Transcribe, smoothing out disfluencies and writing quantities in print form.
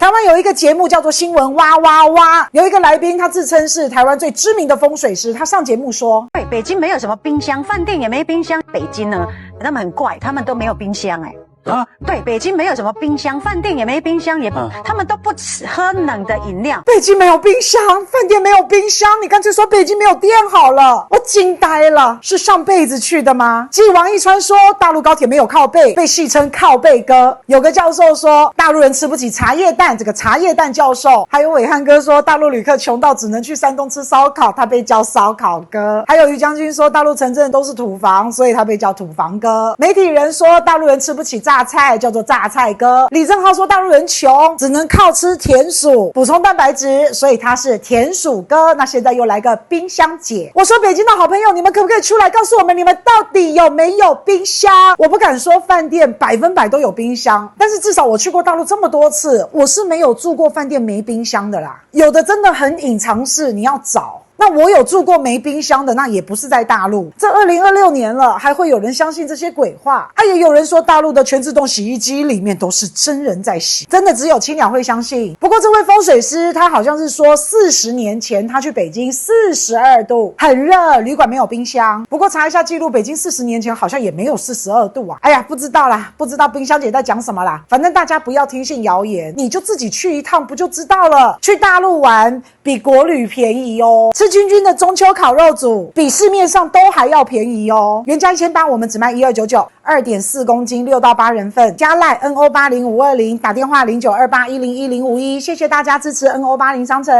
台湾有一个节目叫做新闻哇哇哇，有一个来宾他自称是台湾最知名的风水师，他上节目说，对，北京没有什么冰箱，饭店也没冰箱。北京呢，他们很怪，他们都没有冰箱对，北京没有什么冰箱，饭店也没冰箱，他们都不喝冷的饮料。北京没有冰箱，饭店没有冰箱，你干脆说北京没有电好了。我惊呆了，是上辈子去的吗？继王一川说大陆高铁没有靠背，被戏称靠背哥。有个教授说大陆人吃不起茶叶蛋，这个茶叶蛋教授。还有伟汉哥说大陆旅客穷到只能去山东吃烧烤，他被叫烧烤哥。还有于将军说大陆城镇都是土房，所以他被叫土房哥。媒体人说大陆人吃不起榨菜，叫做榨菜哥。李正浩说大陆人穷，只能靠吃田鼠补充蛋白质，所以他是田鼠哥。那现在又来个冰箱姐。我说北京的好朋友，你们可不可以出来告诉我们，你们到底有没有冰箱？我不敢说饭店100%都有冰箱，但是至少我去过大陆这么多次，我是没有住过饭店没冰箱的啦。有的真的很隐藏式，你要找。那我有住过没冰箱的，那也不是在大陆。这2026年了，还会有人相信这些鬼话？也有人说大陆的全自动洗衣机里面都是真人在洗，真的只有青鸟会相信。不过这位风水师他好像是说40年前他去北京42度，很热，旅馆没有冰箱。不过查一下记录，北京40年前好像也没有42度啊。不知道啦，不知道冰箱姐在讲什么啦。反正大家不要听信谣言，你就自己去一趟不就知道了。去大陆玩比国旅便宜哦。吃君君的中秋烤肉组比市面上都还要便宜哦，原价1800，我们只卖1299，2.4公斤，6到8人份，加赖 NO80520，打电话0928101051，谢谢大家支持 NO80 商城。